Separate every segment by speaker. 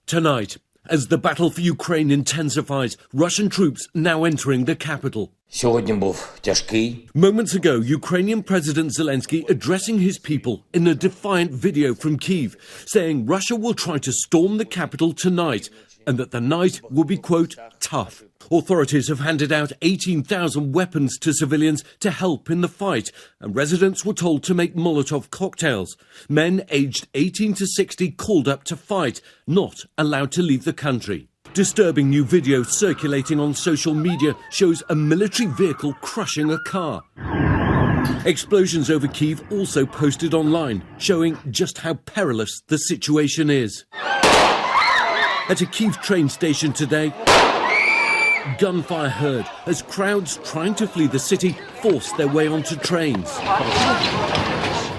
Speaker 1: Tonight, as the battle for Ukraine intensifies, Russian troops now entering the capital. Moments ago, Ukrainian President Zelensky addressing his people in a defiant video from Kyiv, saying Russia will try to storm the capital tonight and that the night will be, quote, tough. Authorities have handed out 18,000 weapons to civilians to help in the fight, and residents were told to make Molotov cocktails. Men aged 18 to 60 called up to fight, not allowed to leave the country. Disturbing new video circulating on social media shows a military vehicle crushing a car. Explosions over Kyiv also posted online, showing just how perilous the situation is. At a Kyiv train station today, gunfire heard as crowds trying to flee the city force their way onto trains.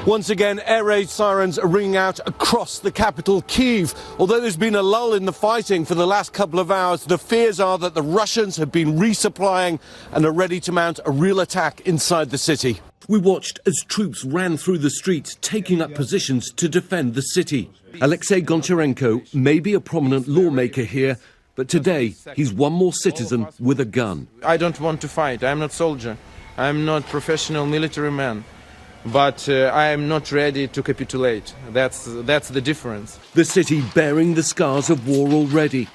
Speaker 2: Once again, air raid sirens are ringing out across the capital, Kyiv. Although there's been a lull in the fighting for the last couple of hours, the fears are that the Russians have been resupplying and are ready to mount a real attack inside the city.
Speaker 1: We watched as troops ran through the streets, taking up positions to defend the city. Alexei Goncharenko may be a prominent lawmaker here, but today he's one more citizen with a gun.
Speaker 3: I don't want to fight. I'm not soldier. I'm not professional military man. But I am not ready to capitulate. That's the difference.
Speaker 1: The city bearing the scars of war already.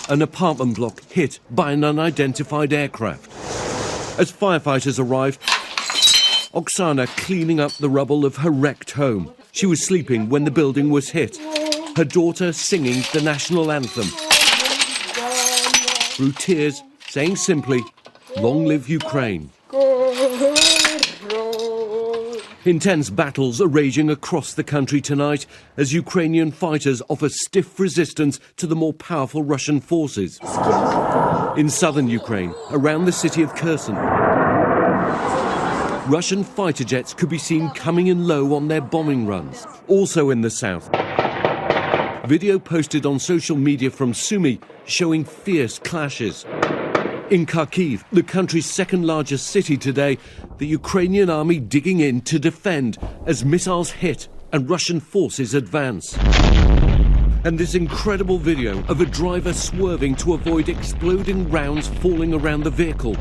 Speaker 1: An apartment block hit by an unidentified aircraft. As firefighters arrived, Oksana cleaning up the rubble of her wrecked home. She was sleeping when the building was hit. Her daughter singing the national anthem. Through tears, saying simply, "Long live Ukraine." Intense battles are raging across the country tonight as Ukrainian fighters offer stiff resistance to the more powerful Russian forces. In southern Ukraine, around the city of Kherson, Russian fighter jets could be seen coming in low on their bombing runs. Also in the south, video posted on social media from Sumy showing fierce clashes. In Kharkiv, the country's second largest city today, the Ukrainian army digging in to defend as missiles hit and Russian forces advance. And this incredible video of a driver swerving to avoid exploding rounds falling around the vehicle.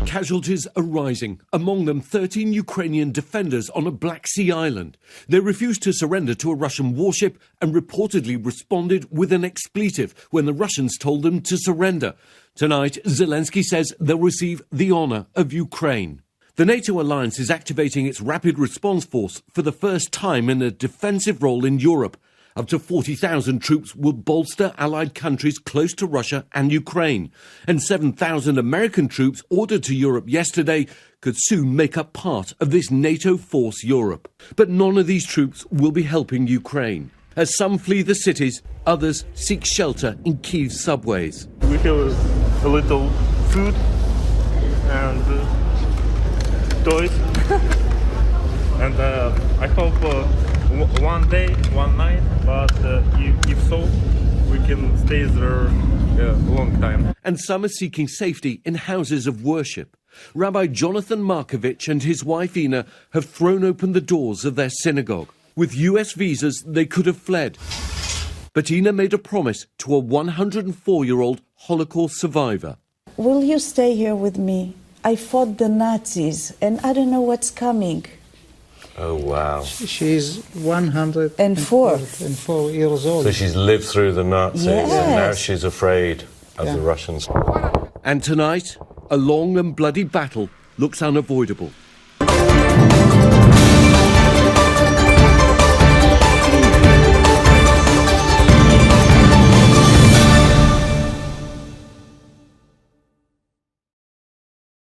Speaker 1: Casualties are rising, among them 13 Ukrainian defenders on a Black Sea island. They refused to surrender to a Russian warship and reportedly responded with an expletive when the Russians told them to surrender. Tonight, Zelensky says they'll receive the honour of Ukraine. The NATO alliance is activating its rapid response force for the first time in a defensive role in Europe. Up to 40,000 troops will bolster allied countries close to Russia and Ukraine. And 7,000 American troops ordered to Europe yesterday could soon make up part of this NATO force Europe. But none of these troops will be helping Ukraine. As some flee the cities, others seek shelter in Kyiv's subways.
Speaker 4: We have a little food and toys. And I hope one day, one night, but if so, we can stay there a long time.
Speaker 1: And some are seeking safety in houses of worship. Rabbi Jonathan Markovich and his wife Ina have thrown open the doors of their synagogue. With US visas, they could have fled. But Ina made a promise to a 104-year-old Holocaust survivor.
Speaker 5: Will you stay here with me? I fought the Nazis, and I don't know what's coming.
Speaker 6: Oh, wow.
Speaker 7: She's 104 years old.
Speaker 6: So she's lived through the Nazis,
Speaker 5: yes.
Speaker 6: And now she's afraid of the Russians.
Speaker 1: And tonight, a long and bloody battle looks unavoidable.